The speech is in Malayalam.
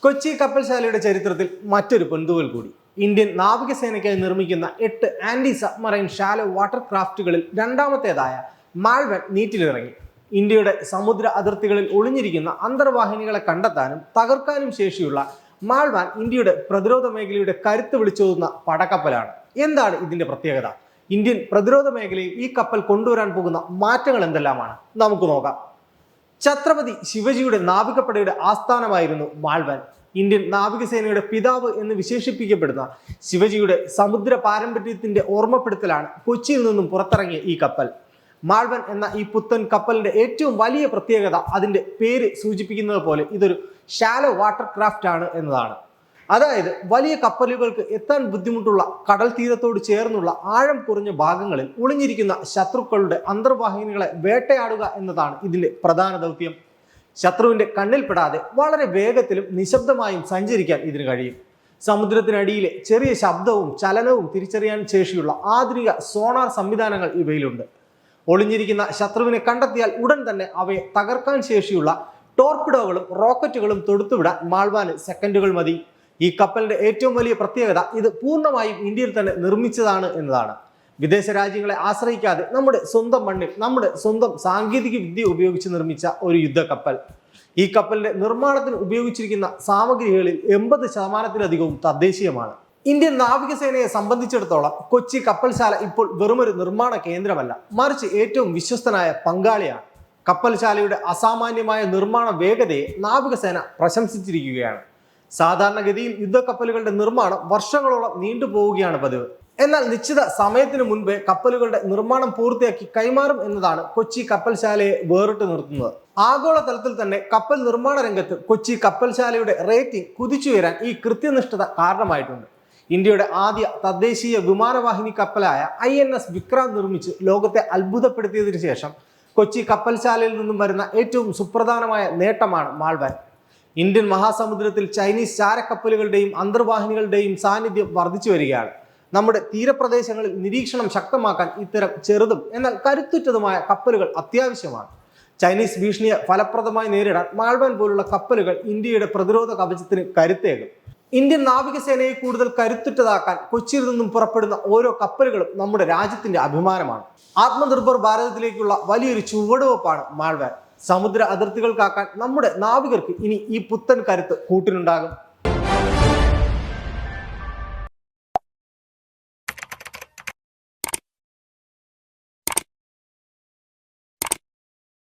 കൊച്ചി കപ്പൽശാലയുടെ ചരിത്രത്തിൽ മറ്റൊരു പൊൻതൂവൽ കൂടി. ഇന്ത്യൻ നാവികസേനയ്ക്കായി നിർമ്മിക്കുന്ന 8 ആന്റി സബ്മറൈൻ ഷാലോ വാട്ടർ ക്രാഫ്റ്റുകളിൽ രണ്ടാമത്തേതായ മാൾവൻ നീറ്റിലിറങ്ങി. ഇന്ത്യയുടെ സമുദ്ര അതിർത്തികളിൽ ഒളിഞ്ഞിരിക്കുന്ന അന്തർവാഹിനികളെ കണ്ടെത്താനും തകർക്കാനും ശേഷിയുള്ള മാൾവാൻ ഇന്ത്യയുടെ പ്രതിരോധ മേഖലയുടെ കരുത്ത് വിളിച്ചോതുന്ന പടക്കപ്പലാണ്. എന്താണ് ഇതിന്റെ പ്രത്യേകത? ഇന്ത്യൻ പ്രതിരോധ മേഖലയിൽ ഈ കപ്പൽ കൊണ്ടുവരാൻ പോകുന്ന മാറ്റങ്ങൾ എന്തെല്ലാമാണ്? നമുക്ക് നോക്കാം. ഛത്രപതി ശിവജിയുടെ നാവികപ്പടയുടെ ആസ്ഥാനമായിരുന്നു മാൾവാൻ. ഇന്ത്യൻ നാവികസേനയുടെ പിതാവ് എന്ന് വിശേഷിപ്പിക്കപ്പെടുന്ന ശിവജിയുടെ സമുദ്ര പാരമ്പര്യത്തിന്റെ ഓർമ്മപ്പെടുത്തലാണ് കൊച്ചിയിൽ നിന്നും പുറത്തിറങ്ങിയ ഈ കപ്പൽ. മാൾവൻ എന്ന ഈ പുത്തൻ കപ്പലിന്റെ ഏറ്റവും വലിയ പ്രത്യേകത അതിന്റെ പേര് സൂചിപ്പിക്കുന്നത് പോലെ ഇതൊരു ഷാലോ വാട്ടർ ക്രാഫ്റ്റ് ആണ് എന്നതാണ്. അതായത് വലിയ കപ്പലുകൾക്ക് എത്താൻ ബുദ്ധിമുട്ടുള്ള കടൽ തീരത്തോട് ചേർന്നുള്ള ആഴം കുറഞ്ഞ ഭാഗങ്ങളിൽ ഒളിഞ്ഞിരിക്കുന്ന ശത്രുക്കളുടെ അന്തർവാഹിനികളെ വേട്ടയാടുക എന്നതാണ് ഇതിന്റെ പ്രധാന ദൗത്യം. ശത്രുവിന്റെ കണ്ണിൽപ്പെടാതെ വളരെ വേഗത്തിലും നിശബ്ദമായും സഞ്ചരിക്കാൻ ഇതിന് കഴിയും. സമുദ്രത്തിനടിയിലെ ചെറിയ ശബ്ദവും ചലനവും തിരിച്ചറിയാൻ ശേഷിയുള്ള ആധുനിക സോണാർ സംവിധാനങ്ങൾ ഇവയിലുണ്ട്. ഒളിഞ്ഞിരിക്കുന്ന ശത്രുവിനെ കണ്ടെത്തിയാൽ ഉടൻ തന്നെ അവയെ തകർക്കാൻ ശേഷിയുള്ള ടോർപിഡോകളും റോക്കറ്റുകളും തൊടുത്തുവിടാൻ മാൾവാന് സെക്കൻഡുകൾ മതി. ഈ കപ്പലിന്റെ ഏറ്റവും വലിയ പ്രത്യേകത ഇത് പൂർണ്ണമായും ഇന്ത്യയിൽ തന്നെ നിർമ്മിച്ചതാണ് എന്നതാണ്. വിദേശ രാജ്യങ്ങളെ ആശ്രയിക്കാതെ നമ്മുടെ സ്വന്തം മണ്ണിൽ നമ്മുടെ സ്വന്തം സാങ്കേതിക വിദ്യ ഉപയോഗിച്ച് നിർമ്മിച്ച ഒരു യുദ്ധക്കപ്പൽ. ഈ കപ്പലിന്റെ നിർമ്മാണത്തിന് ഉപയോഗിച്ചിരിക്കുന്ന സാമഗ്രികളിൽ 80% തദ്ദേശീയമാണ്. ഇന്ത്യൻ നാവികസേനയെ സംബന്ധിച്ചിടത്തോളം കൊച്ചി കപ്പൽശാല ഇപ്പോൾ വെറുമൊരു നിർമ്മാണ കേന്ദ്രമല്ല, മറിച്ച് ഏറ്റവും വിശ്വസ്തനായ പങ്കാളിയാണ്. കപ്പൽശാലയുടെ അസാമാന്യമായ നിർമ്മാണ വേഗതയെ നാവികസേന പ്രശംസിച്ചിരിക്കുകയാണ്. സാധാരണഗതിയിൽ യുദ്ധക്കപ്പലുകളുടെ നിർമ്മാണം വർഷങ്ങളോളം നീണ്ടുപോവുകയാണ് പതിവ്. എന്നാൽ നിശ്ചിത സമയത്തിന് മുൻപേ കപ്പലുകളുടെ നിർമ്മാണം പൂർത്തിയാക്കി കൈമാറും എന്നതാണ് കൊച്ചി കപ്പൽശാലയെ വേറിട്ട് നിർത്തുന്നത്. ആഗോളതലത്തിൽ തന്നെ കപ്പൽ നിർമ്മാണ രംഗത്ത് കൊച്ചി കപ്പൽശാലയുടെ റേറ്റിംഗ് കുതിച്ചുയരാൻ ഈ കൃത്യനിഷ്ഠത കാരണമായിട്ടുണ്ട്. ഇന്ത്യയുടെ ആദ്യ തദ്ദേശീയ വിമാനവാഹിനി കപ്പലായ INS വിക്രാന്ത് നിർമ്മിച്ച് ലോകത്തെ അത്ഭുതപ്പെടുത്തിയതിനു ശേഷം കൊച്ചി കപ്പൽശാലയിൽ നിന്നും വരുന്ന ഏറ്റവും സുപ്രധാനമായ നേട്ടമാണ് മാൾവാൻ. ഇന്ത്യൻ മഹാസമുദ്രത്തിൽ ചൈനീസ് ചാരക്കപ്പലുകളുടെയും അന്തർവാഹിനികളുടെയും സാന്നിധ്യം വർദ്ധിച്ചു വരികയാണ്. നമ്മുടെ തീരപ്രദേശങ്ങളിൽ നിരീക്ഷണം ശക്തമാക്കാൻ ഇത്തരം ചെറുതും എന്നാൽ കരുത്തുറ്റതുമായ കപ്പലുകൾ അത്യാവശ്യമാണ്. ചൈനീസ് ഭീഷണിയെ ഫലപ്രദമായി നേരിടാൻ മാൾവാൻ പോലുള്ള കപ്പലുകൾ ഇന്ത്യയുടെ പ്രതിരോധ കവചത്തിന് കരുത്തേകും. ഇന്ത്യൻ നാവികസേനയെ കൂടുതൽ കരുത്തുറ്റതാക്കാൻ കൊച്ചിയിൽ നിന്നും പുറപ്പെടുന്ന ഓരോ കപ്പലുകളും നമ്മുടെ രാജ്യത്തിന്റെ അഭിമാനമാണ്. ആത്മനിർഭർ ഭാരതത്തിലേക്കുള്ള വലിയൊരു ചുവടുവെപ്പാണ് മാൾവാൻ. സമുദ്ര അതിർത്തികൾ കാക്കാൻ നമ്മുടെ നാവികർക്ക് ഇനി ഈ പുത്തൻ കരുത്ത് കൂട്ടിനുണ്ടാകും.